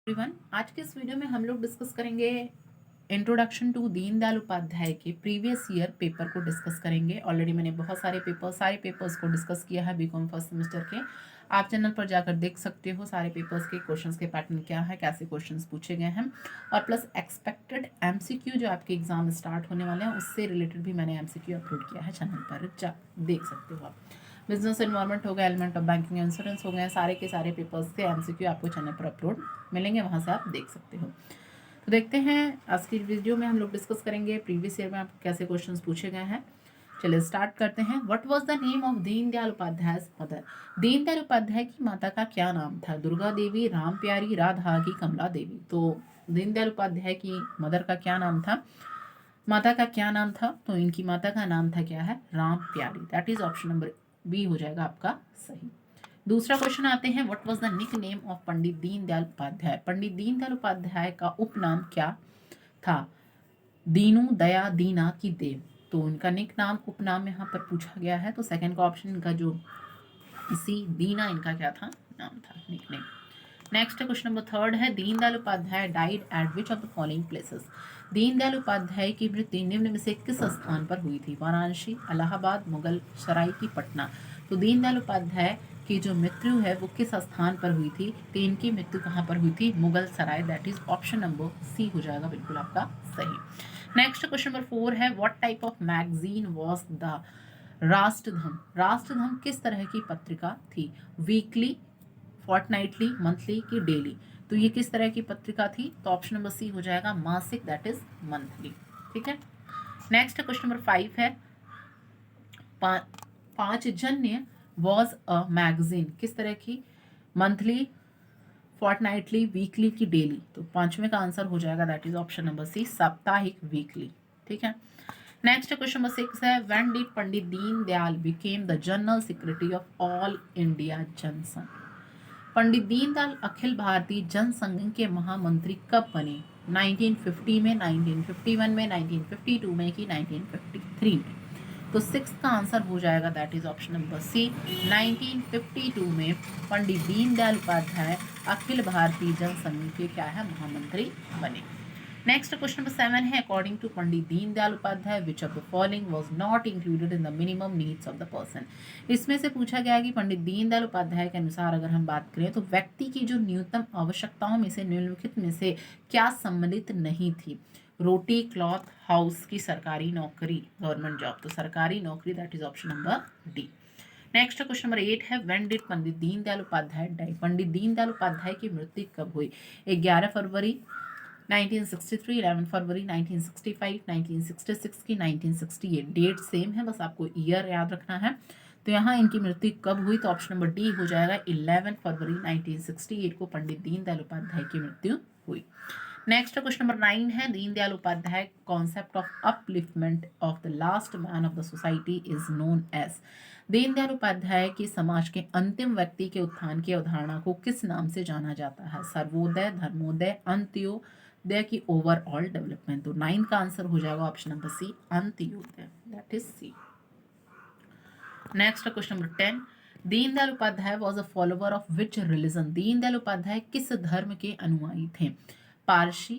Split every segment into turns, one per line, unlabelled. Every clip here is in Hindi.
एवरीवन, आज के इस वीडियो में हम लोग डिस्कस करेंगे इंट्रोडक्शन टू दीनदयाल उपाध्याय के प्रीवियस ईयर पेपर को डिस्कस करेंगे। ऑलरेडी मैंने बहुत सारे पेपर्स को डिस्कस किया है बीकॉम फर्स्ट सेमेस्टर के। आप चैनल पर जाकर देख सकते हो सारे पेपर्स के क्वेश्चंस के पैटर्न क्या है, कैसे क्वेश्चंस पूछे गए हैं, और प्लस एक्सपेक्टेड एमसीक्यू जो आपके एग्जाम स्टार्ट होने वाले हैं उससे रिलेटेड भी मैंने एमसीक्यू अपलोड किया है चैनल पर, देख सकते हो आप। बिजनेस एनवायरनमेंट हो गया, एलिमेंट ऑफ बैंकिंग इंश्योरेंस हो गए, सारे के सारे पेपर्स के एमसीक्यू आपको चैनल पर अपलोड मिलेंगे, वहाँ से आप देख सकते हो। तो देखते हैं आज की वीडियो में हम लोग डिस्कस करेंगे प्रीवियस ईयर में आपको कैसे क्वेश्चंस पूछे गए हैं। चलिए स्टार्ट करते हैं। What was the name of Deendayal Upadhyay mother? Deendayal Upadhyay की माता का क्या नाम था? दुर्गा देवी, राम प्यारी, राधा की कमला देवी? तो दीनदयाल उपाध्याय की मदर का क्या नाम था, माता का क्या नाम था? तो इनकी माता का नाम था क्या है? Ram Pyari. That is option number B हो जाएगा आपका सही। दूसरा क्वेश्चन आते हैं, what was the nickname of Pandit Deendayal Upadhyay? Pandit Deendayal Upadhyay का उपनाम क्या था? दीनू, दया, दीना की देव? तो उनका निक नाम, उपनाम यहाँ पर पूछा गया है, तो सेकंड का ऑप्शन इनका जो सी दीना इनका क्या था? नाम था, nickname. Next question number third है, Deendayal Upadhyay died at which of the following places? Deendayal Upadhyay की मृत्यु निम्न में से किस स्थान पर हुई थी? वाराणसी, इलाहाबाद, मुगल सराय की पटना? तो दीनदयाल उपाध्याय की जो मृत्यु है वो किस स्थान पर हुई थी? तो इनकी मृत्यु कहाँ पर हुई थी? Mughal Sarai. That is option number C हो जाएगा बिल्कुल आपका सही। नेक्स्ट क्वेश्चन नंबर 4 है, what type of magazine was the Rashtradharma? Rashtradharma किस तरह की पत्रिका थी? वीकली, फोर्टनाइटली, मंथली की डेली? तो ये किस तरह की पत्रिका थी? तो ऑप्शन नंबर सी हो जाएगा मासिक, दैट इज मंथली। ठीक है। नेक्स्ट क्वेश्चन नंबर 5 है, पांचजन्य वॉज अ मैगजीन किस तरह की? मंथली, फोर्टनाइटली, वीकली की डेली? तो पांचवें का आंसर हो जाएगा that is option number C, साप्ताहिक, वीकली। ठीक है। नेक्स्ट क्वेश्चन नंबर 6 है, when did Pandit Deendayal became the general secretary of all India Jansangh? Pandit Deendayal Akhil Bharatiya Jansangh के महामंत्री कब बने? 1950 में, 1951 में, 1952 में कि 1953 में? तो सिक्स का आंसर हो जाएगा that is option number C, 1952 में पंडित दीनदयाल उपाध्याय अखिल भारतीय जनसंघ के क्या है? महामंत्री बने। नेक्स्ट क्वेश्चन नंबर 7 है, according to Pandit Deendayal Upadhyay which of the following was not included in the minimum needs of the person? इसमें से पूछा गया है कि पंडित दीनदयाल उपाध्याय के अनुसार अगर हम बात करें तो व्यक्ति की जो न्यूनतम आवश्यकताओं में से निम्नलिखित में से क्या सम्मिलित नहीं थी? रोटी, क्लॉथ, हाउस की सरकारी नौकरी, गवर्नमेंट जॉब? तो सरकारी नौकरी, that is option number D. Next question number 8 है, when did Pandit Deendayal Upadhyay die? Pandit Deendayal Upadhyay की मृत्यु कब हुई? 11 फरवरी 1963, 11 फरवरी 1965, 1966 की 1968? डेट सेम है, बस आपको ईयर याद रखना है। तो यहाँ इनकी मृत्यु कब हुई? तो ऑप्शन नंबर डी हो जाएगा, 11 फरवरी 1968 को पंडित दीनदयाल उपाध्याय की मृत्यु हुई। नेक्स्ट क्वेश्चन नंबर 9 है, Deendayal Upadhyay concept of upliftment of the last man of the society is known as? Deendayal Upadhyay की समाज के अंतिम व्यक्ति के उत्थान की अवधारणा को किस नाम से जाना जाता है? सर्वोदय, धर्मोदय, अंत्योदय की ओवरऑल डेवलपमेंट? तो 9 का आंसर हो जाएगा option number C, Antyodaya, that is C. Next question number 10, Deendayal Upadhyay was a follower of which religion? Deendayal Upadhyay किस धर्म के अनुयायी थे? पारसी,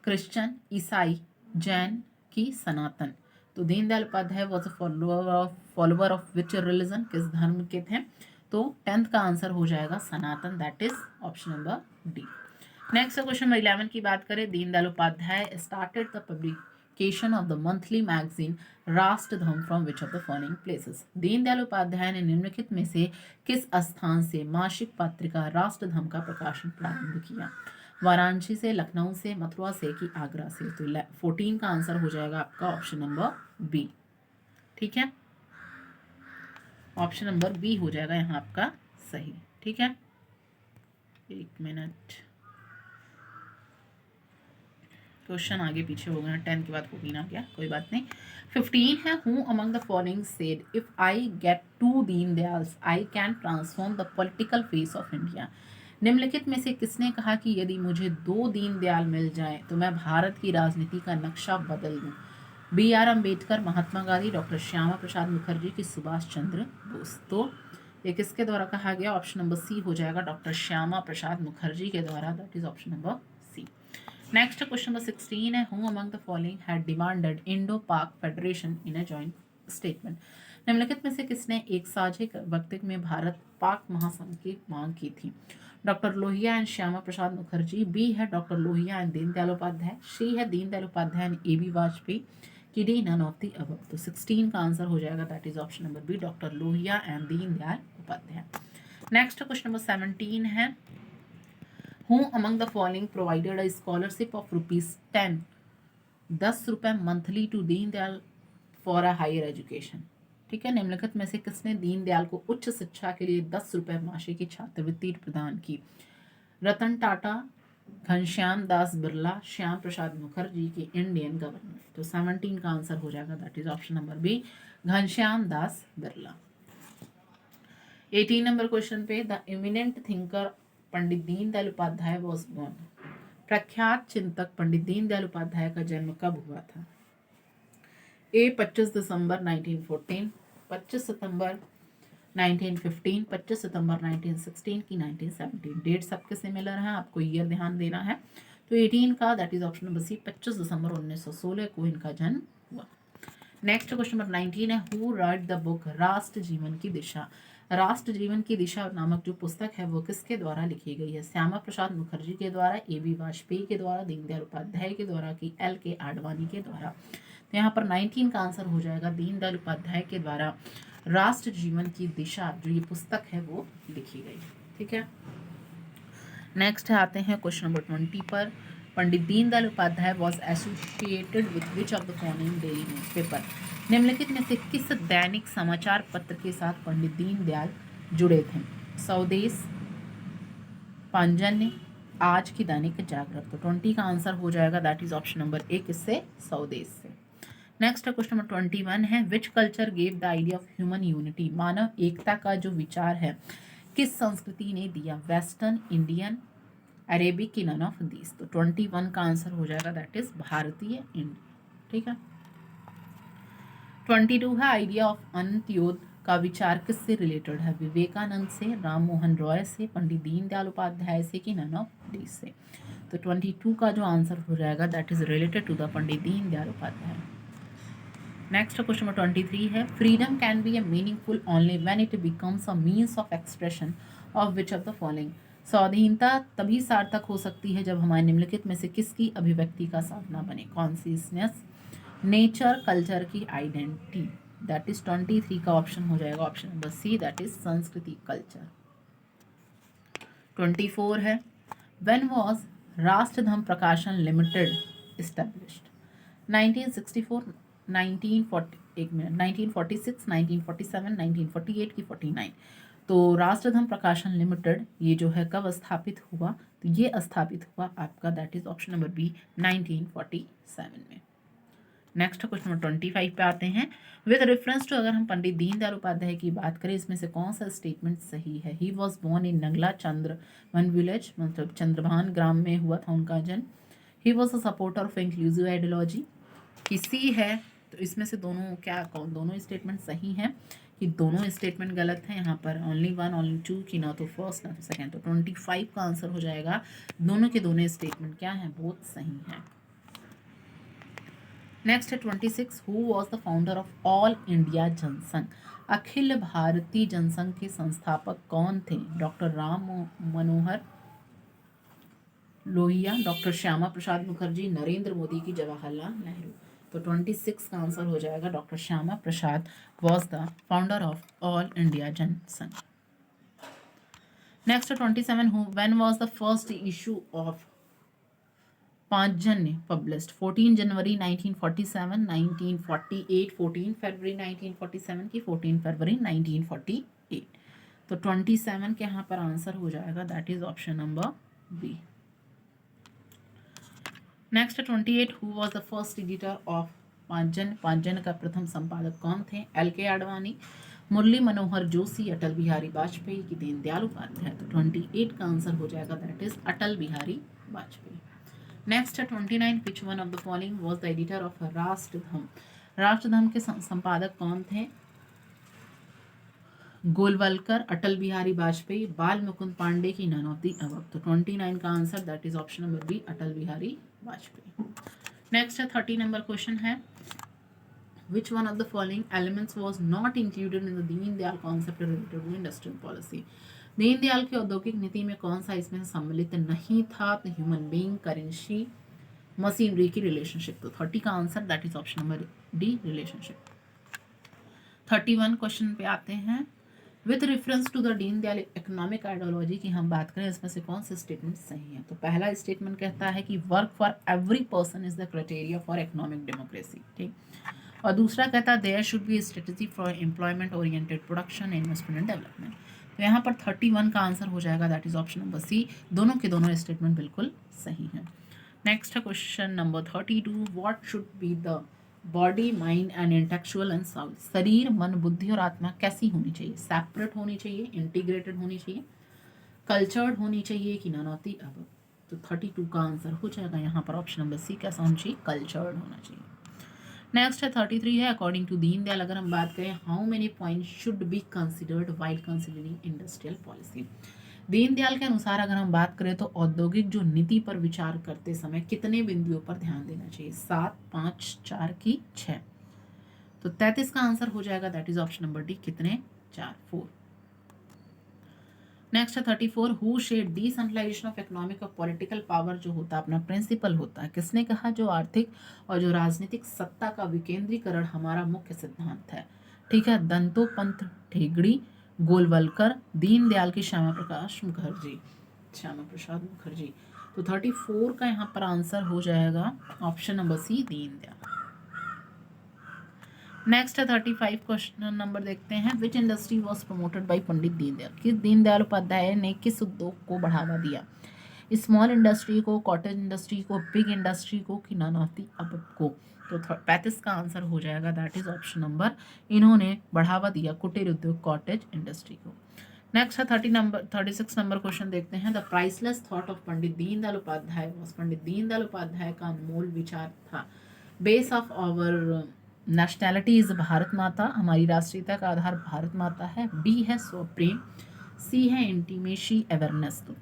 क्रिश्चियन, ईसाई, जैन की सनातन? तो Deendayal Upadhyay was a follower of which religion, किस धर्म के थे? तो 10th का आंसर हो जाएगा सनातन, that is option number D. Next question number 11 की बात करें, Deendayal Upadhyay started the publication of the monthly magazine Rashtradharma from which of the following places? Deendayal Upadhyay ने निम्नलिखित में से किस स्थान से मासिक पत्रिका राष्ट्रधम का प्रकाशन प्रारंभ किया? वाराणसी से, लखनऊ से, मथुरा से कि आगरा से? तो 14 का आंसर हो जाएगा आपका ऑप्शन नंबर बी। ठीक है, ऑप्शन नंबर बी हो जाएगा यहाँ आपका सही। ठीक है, एक मिनट, क्वेश्चन आगे पीछे हो गया, 10 के बाद 14 आ गया, कोई बात नहीं। 15 है, who among the following said if I get 2 Deendayals I can transform the political face of India? निम्नलिखित में से किसने कहा कि यदि मुझे 2 दीनदयाल मिल जाए तो मैं भारत की राजनीति का नक्शा बदल दूं? B R Ambedkar, Mahatma Gandhi, doctor Shyama Prasad Mukherjee की सुभाष चंद्र बोस? तो ये किसके द्वारा कहा गया? ऑप्शन नंबर सी हो जाएगा, डॉक्टर श्यामा प्रसाद मुखर्जी के द्वारा। That is option number C. Next question number 16 है, who among the following had demanded Indo Pak federation in a joint statement. निम्नलिखित में से किसने एक साझे वक्तव्य में भारत पाक महासंघ की मांग की थी? Doctor Lohia and Shyama Prasad Mukherjee, B है doctor Lohia and Deendayal Upadhyay, C है Deendayal Upadhyay and A B Vajpayee, कि D none of the above. तो 16 का आंसर हो जाएगा, that is option number B, doctor Lohia and Deendayal Upadhyay. Next question number 17 है, who among the following provided a scholarship of ₹10, 10 रुपए monthly to Deendayal for a higher education. ठीक है, निम्नलिखित में से किसने दीनदयाल को उच्च शिक्षा के लिए 10 रुपए मासिक की छात्रवृत्ति प्रदान की? रतन टाटा, घनश्याम दास बिरला, श्याम प्रसाद मुखर्जी की इंडियन गवर्नमेंट। तो 17 का आंसर हो जाएगा, that is option number B, Ghanshyam Das Birla. 18 number question पे, the eminent thinker Pandit Deendayal Upadhyay was born. प्रख्यात चिंतक पंडित दीनदयाल उपाध्याय का जन्म कब हुआ था? ए 25 दिसंबर 1914, 25 सितंबर 1915, 25 सितंबर 1916 की 1917। डेट सबके सिमिलर हैं, आपको ईयर ध्यान देना है। तो 18 का that is option number C, 25 दिसंबर 1916 को इनका जन्म हुआ। नेक्स्ट क्वेश्चन नंबर 19 है, हु राइट द बुक राष्ट्र जीवन की दिशा। राष्ट्र जीवन की दिशा नामक जो पुस्तक है वो किसके द्वारा लिखी गई है? श्यामा प्रसाद मुखर्जी के द्वारा, ए बी वाजपेयी के द्वारा, दीनदयाल उपाध्याय के द्वारा, कि एल के आडवाणी के द्वारा। तो यहाँ पर 19 का आंसर हो जाएगा, दीनदयाल उपाध्याय के द्वारा राष्ट्र जीवन की दिशा जो ये पुस्तक है वो लिखी गई। ठीक है, नेक्स्ट आते हैं क्वेश्चन नंबर 20 पर, Pandit Deendayal Upadhyay was associated with which of the following daily newspaper. निम्नलिखित में से किस दैनिक समाचार पत्र के साथ पंडित दीनदयाल जुड़े थे? स्वदेश, पांजन्य, आज की दैनिक जागरण। तो 20 का आंसर हो जाएगा, that is option number A, किससे? स्वदेश से। नेक्स्ट क्वेश्चन नंबर 21 है, which culture gave the idea of human unity. मानव एकता का जो विचार है किस संस्कृति ने दिया? वेस्टर्न, इंडियन, अरेबिक, की नन ऑफ दीज। तो 21 का आंसर हो जाएगा, दैट इज भारतीय इंडिया। ठीक है, 22 है, आइडिया ऑफ अंत्योदय का विचार किससे रिलेटेड है? विवेकानंद से, राम मोहन रॉय से, पंडित दीनदयाल उपाध्याय से, कि नन ऑफ दीज से। तो 22 का जो आंसर हो जाएगा, that is related to the Pandit Deendayal Upadhyay. Next question number 23 है, freedom can be a meaningful only when it becomes a means of expression of which of the following. स्वाधीनता तभी सार्थक हो सकती है जब हमारे निम्नलिखित में से किसकी अभिव्यक्ति का साधना बने? कॉन्शियसनेस, नेचर, कल्चर, की आइडेंटिटी। दैट इज 23 का ऑप्शन हो जाएगा, option number C, that is संस्कृति, कल्चर। 24 है, व्हेन वाज राष्ट्रधर्म प्रकाशन लिमिटेड एस्टेब्लिश्ड? 1964, 1940, एक मिनट, 1946, 1947, 1948 की 49। तो राष्ट्रधर्म प्रकाशन लिमिटेड ये जो है कब स्थापित हुआ? तो ये स्थापित हुआ आपका, that is option number B, 1947 में। नेक्स्ट क्वेश्चन नंबर 25 पे आते हैं, विद रेफरेंस टू, अगर हम पंडित दीनदयाल उपाध्याय की बात करें इसमें से कौन सा स्टेटमेंट सही है? He was born in Nangla Chandrabhan village, मतलब चंद्रभान ग्राम में हुआ था उनका जन्म। He was a supporter of inclusive ideology, कि सी है। तो इसमें से दोनों क्या कौन, दोनों स्टेटमेंट सही हैं कि दोनों स्टेटमेंट गलत हैं? यहाँ पर ओनली वन, ओनली टू, की ना तो फर्स्ट ना तो सेकेंड। तो 25 का आंसर हो जाएगा, दोनों के दोनों स्टेटमेंट क्या हैं? बोथ सही हैं। नेक्स्ट है 26, who was the founder of all India Jansangh. Akhil Bharatiya Jansangh के संस्थापक कौन थे? डॉक्टर राम मनोहर लोहिया, डॉक्टर श्यामा प्रसाद मुखर्जी, नरेंद्र मोदी, की जवाहरलाल नेहरू। तो 26 का आंसर हो जाएगा, doctor Shyama Prasad was the founder of all India Jansangh. Next 27, when was the first issue of Panchjanya published? 14 January 1947, 1948, 14 February 1947 की 14 फरवरी 1948। तो 27 के यहाँ पर आंसर हो जाएगा, that is option number B. Next 28, who was the first editor of Panchjanya. Panchjanya का प्रथम संपादक कौन थे? एल के आडवाणी, मुरली मनोहर जोशी, अटल बिहारी वाजपेयी, की दीनदयाल उपाध्याय। तो 28 का आंसर हो जाएगा, that is Atal Bihari Vajpayee. Next है 29, which one of the following was the editor of Rashtradharma. Rashtradharma के संपादक कौन थे? गोलवलकर, अटल बिहारी वाजपेयी, बाल मुकुंद पांडे की नन ऑफ दी अबव। तो 29 का answer that is option number B, Atal Bihari Vajpayee. Next है 30 नंबर क्वेश्चन है, which one of the following elements was not included in the Deen Dayal concept related to industrial policy। Deen Dayal की औद्योगिक नीति में कौन सा इसमें सम्मिलित नहीं था? तो ह्यूमन बीइंग, करेंसी, मशीनरी की रिलेशनशिप। तो 30 का answer that is option number D, relationship. 31 question पे आते हैं, with reference to the Deen Dayal economic ideology की हम बात करें, इसमें से कौन सा स्टेटमेंट सही है? तो पहला स्टेटमेंट कहता है कि work for every person is the criteria for economic democracy, ठीक। और दूसरा कहता है there should be strategy for employment oriented production, investment and development. तो यहाँ पर 31 का आंसर हो जाएगा that is option number C, दोनों के दोनों स्टेटमेंट बिल्कुल सही है। नेक्स्ट है question number 32, what should be the body, mind and intellectual and soul. शरीर, मन, बुद्धि और आत्मा कैसी होनी चाहिए? सेपरेट होनी चाहिए, इंटीग्रेटेड होनी चाहिए, कल्चर्ड होनी चाहिए कि नन ऑफ द अबव। तो 32 का आंसर हो जाएगा यहाँ पर ऑप्शन नंबर सी, कैसा होना चाहिए? कल्चर्ड होना चाहिए। नेक्स्ट है 33 है, अकॉर्डिंग टू दीन दयाल अगर हम बात करें, how many point should be considered while considering industrial policy. Deen Dayal के अनुसार अगर हम बात करें तो औद्योगिक जो नीति पर विचार करते समय कितने बिंदुओं पर ध्यान देना चाहिए? 7, 5, 4 की 6। तो 33 का आंसर हो जाएगा that is option number D, कितने? 4, 4। नेक्स्ट है 34, who said decentralisation of economic और पॉलिटिकल पावर जो होता है अपना प्रिंसिपल होता है, किसने कहा? जो आर्थिक और जो राजनीतिक सत्ता का विकेंद्रीकरण हमारा मुख्य सिद्धांत है, ठीक है। दंतोपंत ठेगड़ी, गोलवलकर, दीन दयाल की श्यामा प्रसाद मुखर्जी। तो 34 का यहाँ पर आंसर हो जाएगा ऑप्शन नंबर सी, दीन दयाल। नेक्स्ट है 35 क्वेश्चन नंबर देखते हैं, which industry was promoted by Pandit Deendayal. किस दीनदयाल उपाध्याय ने किस उद्योग को बढ़ावा दिया? स्मॉल इंडस्ट्री को, कॉटेज इंडस्ट्री को, बिग इंडस्ट्री को कि नन ऑफ द अबव को। तो 35 का आंसर हो जाएगा दैट इज ऑप्शन नंबर, इन्होंने बढ़ावा दिया कुटीर उद्योग, कॉटेज इंडस्ट्री को। नेक्स्ट है 36 नंबर क्वेश्चन देखते हैं, the priceless thought of Pandit Deendayal Upadhyay was. Pandit Deendayal Upadhyay का अनमोल विचार था, base of our nationality is Bharat Mata, हमारी राष्ट्रीयता का आधार भारत माता है। बी है स्वप्रेम, सी है इंटीमेसी अवेयरनेस। तो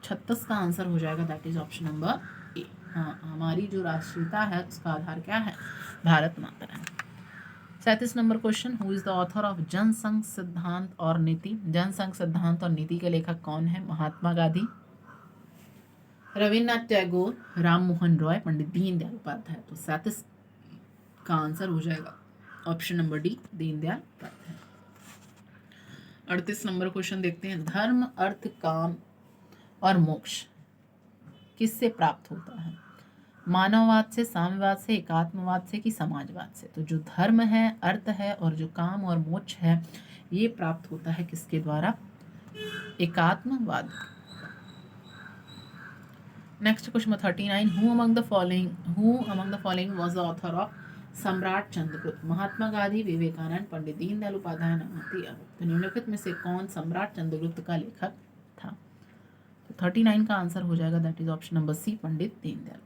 36 का आंसर हो जाएगा दैट इज ऑप्शन नंबर ए। हाँ, हमारी जो राष्ट्रीयता है उसका आधार क्या है? भारत माता है। 37 नंबर question, who is the author of Jana Sangh सिद्धांत और नीति। जनसंघ सिद्धांत और नीति के लेखक कौन है? महात्मा गांधी, रविन्द्रनाथ टैगोर, राम मोहन रॉय, पंडित दीनदयाल उपाध्याय। तो 37 का आंसर हो जाएगा option number D, Deendayal Upadhyaya. 38 number question देखते हैं, धर्म, अर्थ, काम और मोक्ष किससे प्राप्त होता है? मानववाद से, साम्यवाद से, एकात्मवाद से कि समाजवाद से। तो जो धर्म है, अर्थ है और जो काम और मोक्ष है, ये प्राप्त होता है किसके द्वारा? एकात्मवाद। Next question 39, who among the following was the author of Samrat Chandragupta. Mahatma Gandhi, Vivekananda, Pandit Deendayal Upadhyay, none of the above. तो निम्नलिखित में से कौन सम्राट चंद्रगुप्त का लेखक था? तो 39 का आंसर हो जाएगा that is option number C, Pandit Deendayal.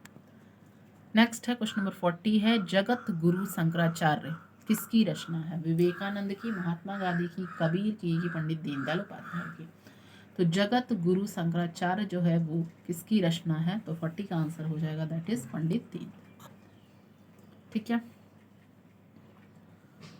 Next है क्वेश्चन नंबर 40 है, जगत गुरु शंकराचार्य किसकी रचना है? विवेकानंद की, महात्मा गांधी की, कबीर की कि पंडित दीनदयाल उपाध्याय की। तो जगत गुरु शंकराचार्य जो है वो किसकी रचना है? तो 40 का आंसर हो जाएगा दैट इज पंडित दीनदयाल, ठीक है।